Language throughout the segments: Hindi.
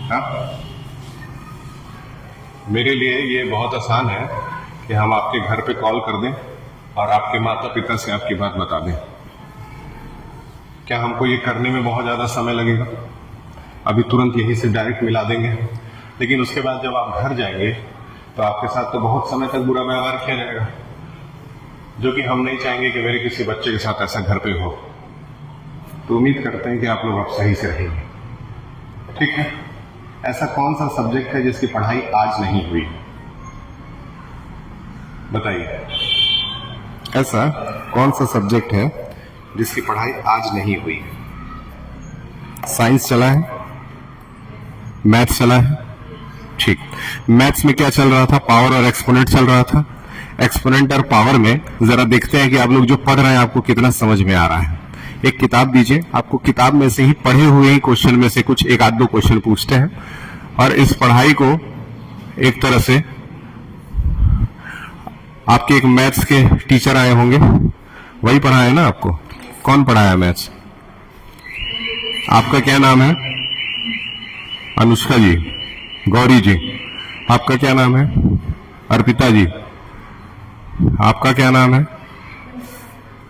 हाँ, मेरे लिए ये बहुत आसान है कि हम आपके घर पे कॉल कर दें और आपके माता पिता से आपकी बात बता दें। क्या हमको ये करने में बहुत ज़्यादा समय लगेगा? अभी तुरंत यहीं से डायरेक्ट मिला देंगे, लेकिन उसके बाद जब आप घर जाएंगे तो आपके साथ तो बहुत समय तक बुरा व्यवहार किया जाएगा, जो कि हम नहीं चाहेंगे कि मेरे किसी बच्चे के साथ ऐसा घर पे हो। तो उम्मीद करते हैं कि आप लोग अब सही से रहेंगे, ठीक है? ऐसा कौन सा सब्जेक्ट है जिसकी पढ़ाई आज नहीं हुई? बताइए, ऐसा कौन सा सब्जेक्ट है जिसकी पढ़ाई आज नहीं हुई? साइंस चला है, मैथ्स चला है, ठीक। मैथ्स में क्या चल रहा था? पावर और एक्सपोनेंट चल रहा था। एक्सपोनेंट और पावर में जरा देखते हैं कि आप लोग जो पढ़ रहे हैं आपको कितना समझ में आ रहा है। एक किताब दीजिए, आपको किताब में से ही पढ़े हुए ही क्वेश्चन में से कुछ एक आध दो क्वेश्चन पूछते हैं, और इस पढ़ाई को एक तरह से आपके एक मैथ्स के टीचर आए होंगे, वही पढ़ाया ना आपको? कौन पढ़ाया मैथ्स? आपका क्या नाम है? अनुष्का जी, गौरी जी। आपका क्या नाम है? अर्पिता जी। आपका क्या नाम है?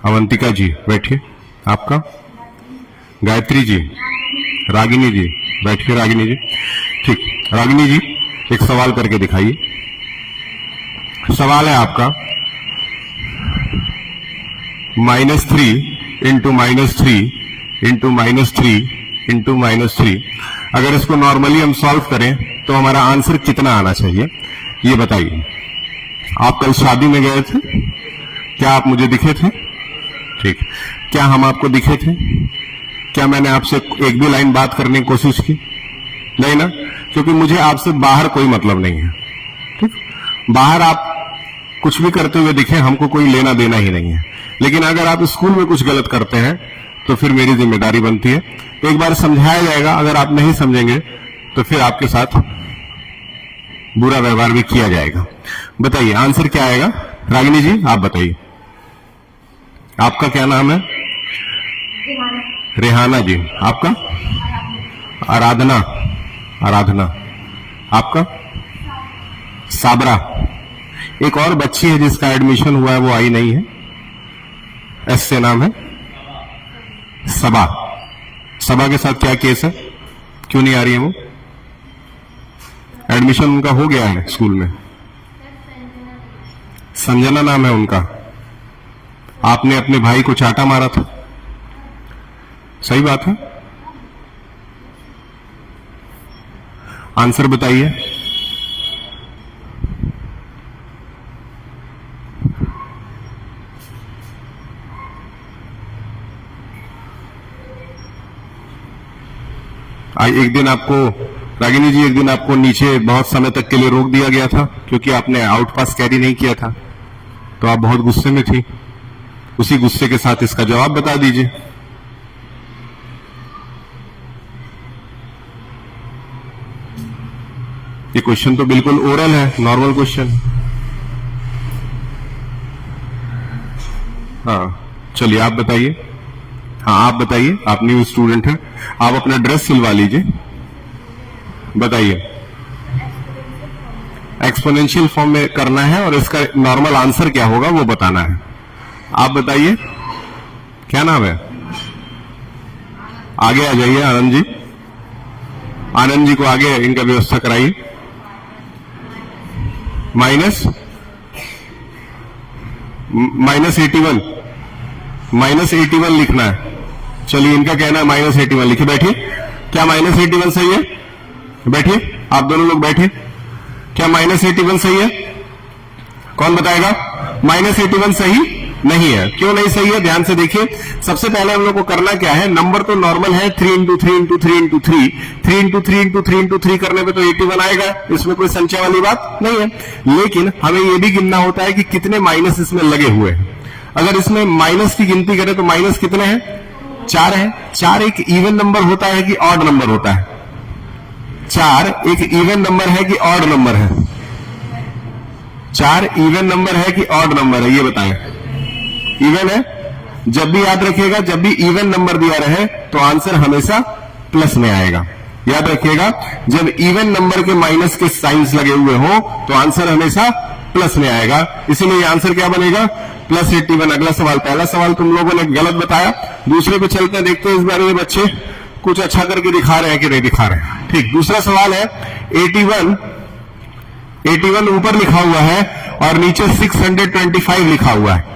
अवंतिका जी, बैठिए। आपका? गायत्री जी, रागिनी जी, बैठिए रागिनी जी। ठीक, रागिनी जी एक सवाल करके दिखाइए। सवाल है आपका, -3 इंटू -3 इंटू -3 इंटू -3, अगर इसको नॉर्मली हम सॉल्व करें तो हमारा आंसर कितना आना चाहिए, ये बताइए। आप कल शादी में गए थे, क्या आप मुझे दिखे थे? ठीक, क्या हम आपको दिखे थे? क्या मैंने आपसे एक भी लाइन बात करने की कोशिश की? नहीं ना, क्योंकि मुझे आपसे बाहर कोई मतलब नहीं है, ठीक। बाहर आप कुछ भी करते हुए दिखे, हमको कोई लेना देना ही नहीं है। लेकिन अगर आप स्कूल में कुछ गलत करते हैं तो फिर मेरी जिम्मेदारी बनती है, एक बार समझाया जाएगा। अगर आप नहीं समझेंगे तो फिर आपके साथ बुरा व्यवहार भी किया जाएगा। बताइए आंसर क्या आएगा? रागिनी जी आप बताइए, आपका क्या नाम है? रेहाना जी। आपका? आराधना। आराधना। आपका? साबरा। एक और बच्ची है जिसका एडमिशन हुआ है, वो आई नहीं है, एस से नाम है, सबा। सबा के साथ क्या केस है, क्यों नहीं आ रही है वो? एडमिशन उनका हो गया है स्कूल में। संजना नाम है उनका। आपने अपने भाई को चाटा मारा था, सही बात है? आंसर बताइए। एक दिन आपको, रागिनी जी, एक दिन आपको नीचे बहुत समय तक के लिए रोक दिया गया था क्योंकि आपने आउट पास कैरी नहीं किया था, तो आप बहुत गुस्से में थी। उसी गुस्से के साथ इसका जवाब बता दीजिए। ये क्वेश्चन तो बिल्कुल ओरल है, नॉर्मल क्वेश्चन। हाँ चलिए आप बताइए। हाँ आप बताइए, आप न्यू स्टूडेंट हैं, आप अपना ड्रेस सिलवा लीजिए। बताइए। एक्सपोनेंशियल फॉर्म में करना है और इसका नॉर्मल आंसर क्या होगा वो बताना है। आप बताइए, क्या नाम है? आगे आ जाइए आनंद जी। आनंद जी को आगे इनका व्यवस्था कराइए। -81 लिखना है। चलिए इनका कहना है -81 लिखिए। बैठिए। क्या -81 सही है? बैठिए, आप दोनों लोग बैठिए। क्या -81 सही है? कौन बताएगा? -81 सही नहीं है। क्यों नहीं सही है? ध्यान से देखिए। सबसे पहले हम लोग को करना क्या है, नंबर तो नॉर्मल है 3 into 3 into 3 into 3, 3 into 3 into 3 into 3 करने पे तो 81 आएगा, इसमें कोई संख्या वाली बात नहीं है। लेकिन हमें यह भी गिनना होता है कि कितने माइनस इसमें लगे हुए हैं। अगर इसमें माइनस की गिनती करें तो माइनस कितने हैं? 4 है। 4 एक इवन नंबर होता है कि ऑड नंबर होता है? 4 एक इवन नंबर है कि ऑड नंबर है? 4 इवन नंबर है कि ऑड नंबर है, ये बताएं। इवन है। जब भी याद रखिएगा, जब भी इवन नंबर दिया रहे तो आंसर हमेशा प्लस में आएगा। याद रखिएगा, जब इवन नंबर के माइनस के साइंस लगे हुए हो तो आंसर हमेशा प्लस में आएगा, इसीलिए आंसर क्या बनेगा, +81। अगला सवाल, पहला सवाल तुम लोगों ने गलत बताया, दूसरे पे चलते हैं, देखते हैं इस बारे में बच्चे कुछ अच्छा करके दिखा रहे हैं कि नहीं दिखा रहे हैं। ठीक, दूसरा सवाल है 81 ऊपर लिखा हुआ है और नीचे 625 लिखा हुआ है।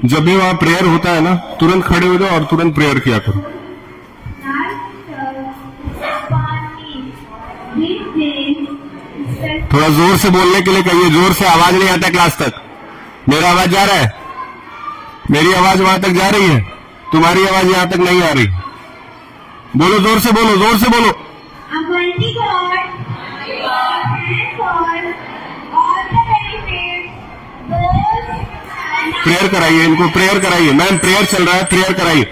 जब भी वहां प्रेयर होता है ना, तुरंत खड़े हो जाओ और तुरंत प्रेयर किया करो। थोड़ा जोर से बोलने के लिए कहिए, जोर से, आवाज नहीं आता क्लास तक। मेरा आवाज जा रहा है? मेरी आवाज वहां तक जा रही है? तुम्हारी आवाज यहां तक नहीं आ रही? बोलो, जोर से बोलो, जोर से बोलो। प्रेयर कराइए इनको, प्रेयर कराइए। मैम प्रेयर चल रहा है, प्रेयर कराइए।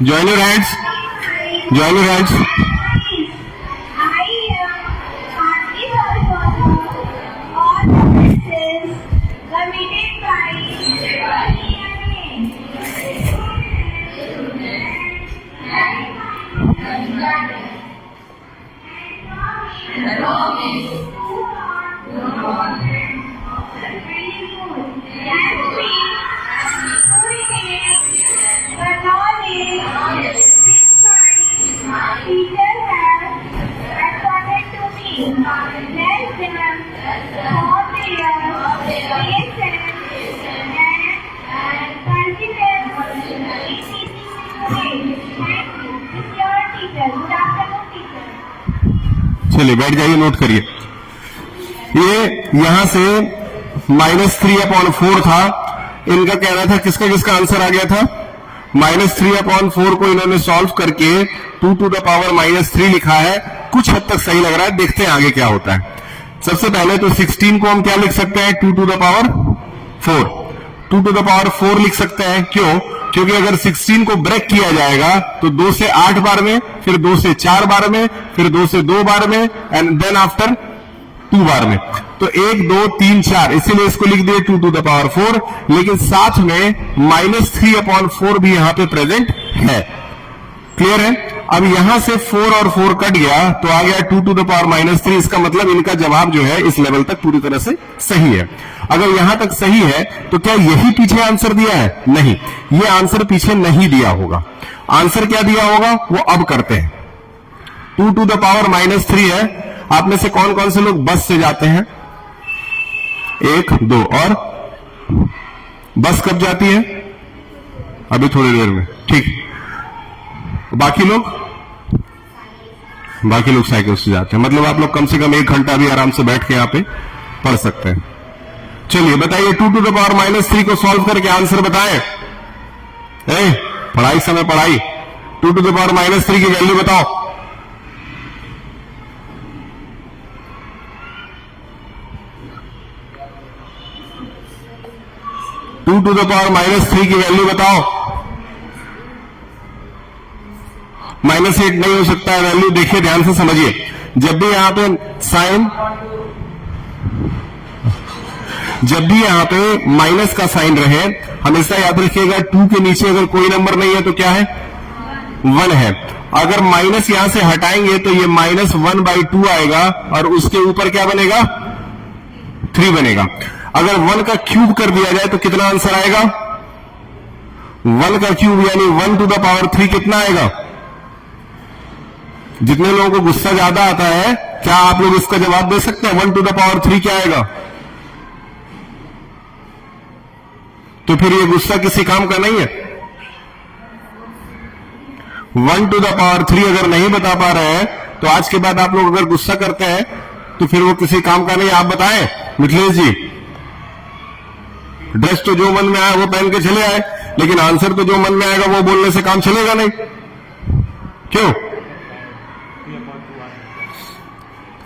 Join your hands, join your hands. चलिए बैठ जाइए, नोट करिए। ये यहां से -3/4 था, इनका कहना था, किसका किसका आंसर आ गया था, -3/4 को इन्होंने सॉल्व करके 2 to the power -3 लिखा है। कुछ हद तक सही लग रहा है, देखते हैं आगे क्या होता है। सबसे पहले तो 16 को हम क्या लिख सकते हैं, 2 to the power 4, 2 to the power 4 लिख सकते हैं। क्यों? क्योंकि अगर 16 को ब्रेक किया जाएगा तो 2 से 8 बार में, फिर 2 से 4 बार में, फिर 2 से 2 बार में, एंड देन आफ्टर 2 बार में। तो 1 2 3 4, इसीलिए इसको लिख दिए 2 to the power 4, लेकिन साथ में -3/4 भी यहां पे प्रेजेंट है। क्लियर है? अब यहां से 4 और 4 कट गया तो आ गया 2 to the power -3। इसका मतलब इनका जवाब जो है इस लेवल तक पूरी तरह से सही है। अगर यहां तक सही है तो क्या यही पीछे आंसर दिया है? नहीं, ये आंसर पीछे नहीं दिया होगा। आंसर क्या दिया होगा वो अब करते हैं। 2 to the power -3 है। आप में से कौन कौन से लोग बस से जाते हैं? 1 2, और बस कब जाती है? अभी थोड़ी देर में। ठीक, बाकी लोग साइकिल से जाते हैं। मतलब आप लोग कम से कम 1 घंटा भी आराम से बैठ के यहाँ पे पढ़ सकते हैं। चलिए बताइए, 2 to the power -3 को सॉल्व करके आंसर बताएं। पढ़ाई समय पढ़ाई। 2 to the power -3 की वैल्यू बताओ। टू टू द पावर -3 की वैल्यू बताओ। -8 नहीं हो सकता है वैल्यू। देखिए ध्यान से समझिए, जब भी यहां पे माइनस का साइन रहे, हमेशा याद रखिएगा 2 के नीचे अगर कोई नंबर नहीं है तो क्या है, 1 है। अगर माइनस यहां से हटाएंगे तो ये -1/2 आएगा और उसके ऊपर क्या बनेगा, 3 बनेगा। अगर 1 का क्यूब कर दिया जाए तो कितना आंसर आएगा, 1 का क्यूब यानी 1 to the power 3 कितना आएगा। जितने लोगों को गुस्सा ज्यादा आता है, क्या आप लोग इसका जवाब दे सकते हैं 1 to the power 3 क्या आएगा? तो फिर ये गुस्सा किसी काम का नहीं है। 1 to the power 3 अगर नहीं बता पा रहे हैं तो आज के बाद आप लोग अगर गुस्सा करते हैं तो फिर वो किसी काम का नहीं। आप बताएं मिथिलेश जी, ड्रेस तो जो मन में आया वो पहन के चले आए, लेकिन आंसर तो जो मन में आएगा वो बोलने से काम चलेगा नहीं। क्यों?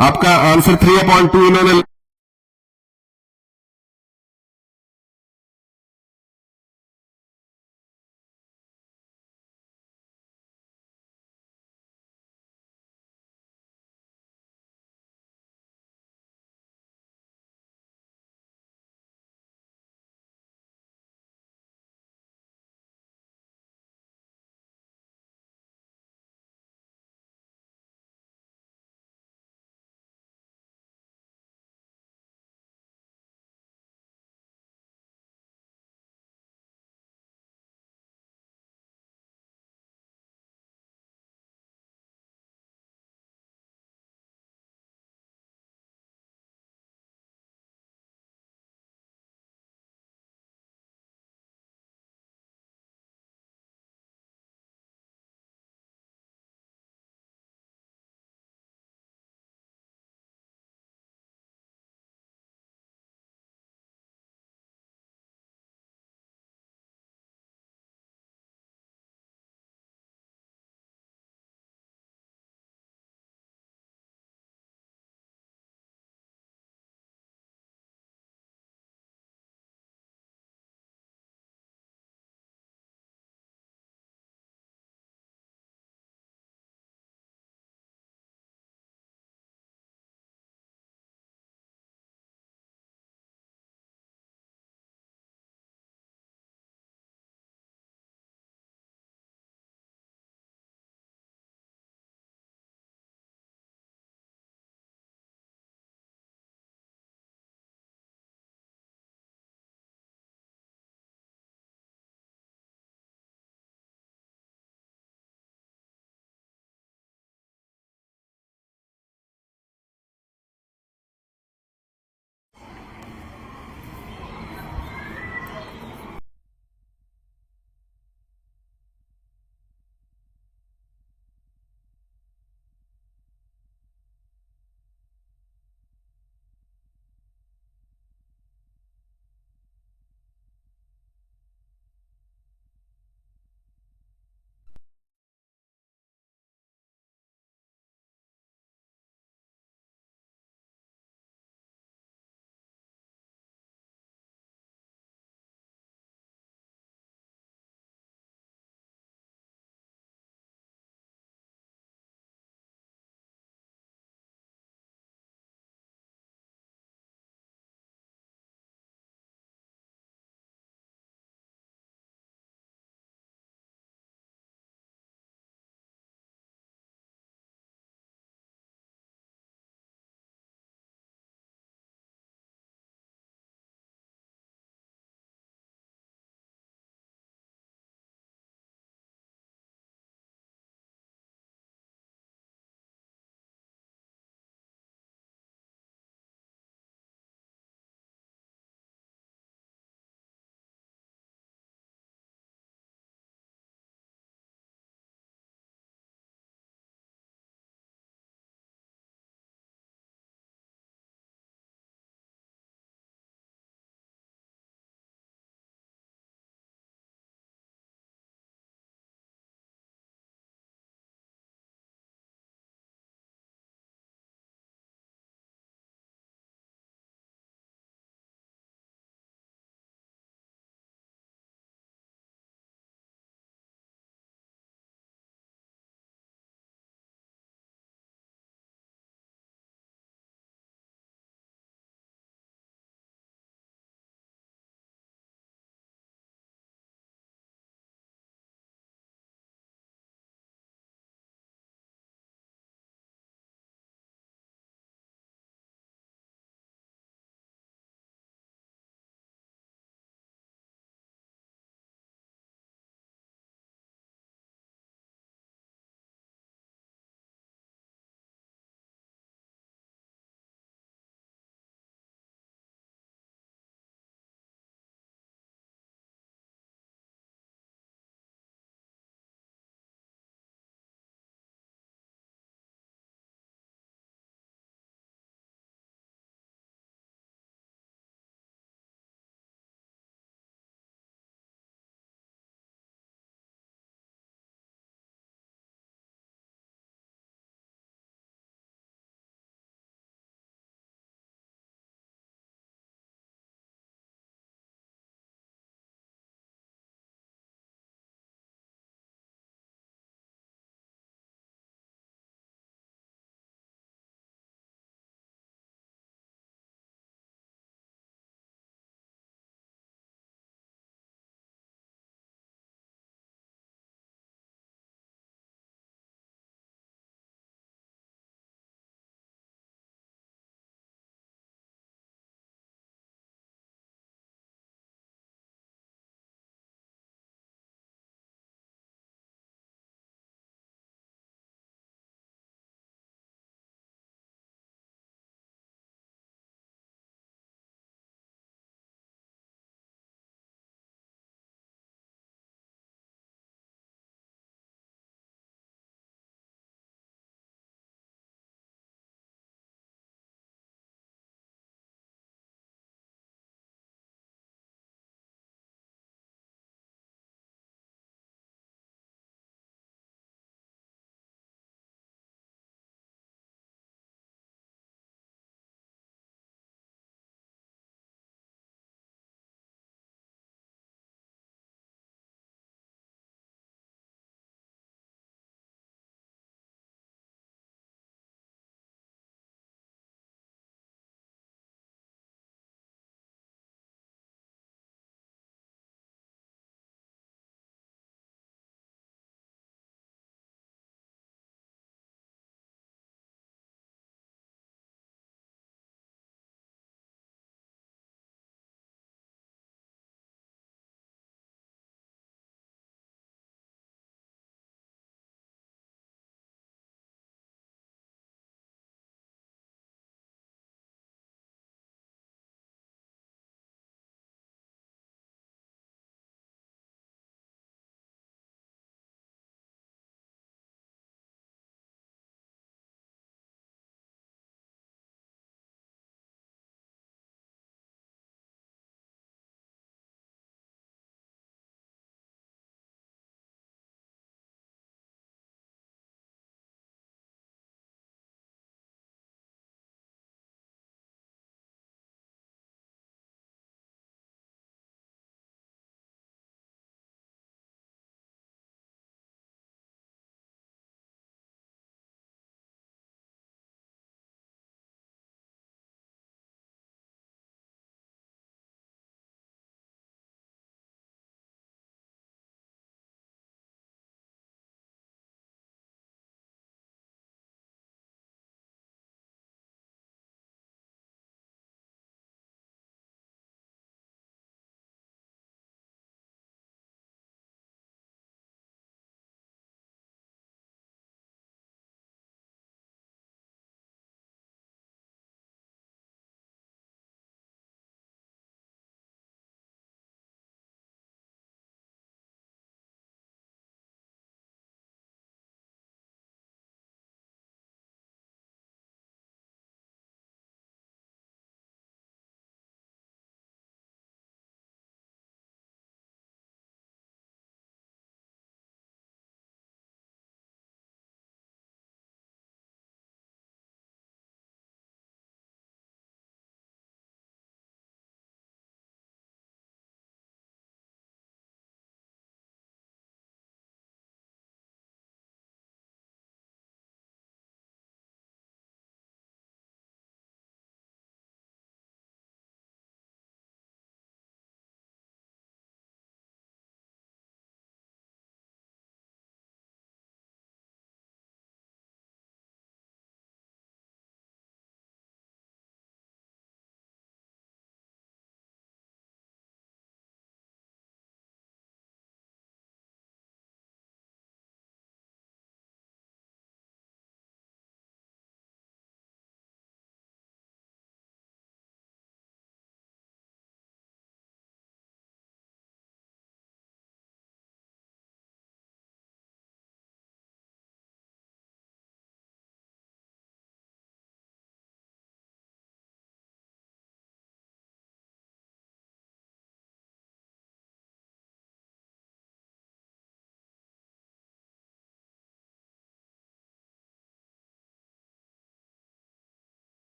आपका आंसर 3/2 इन्होंने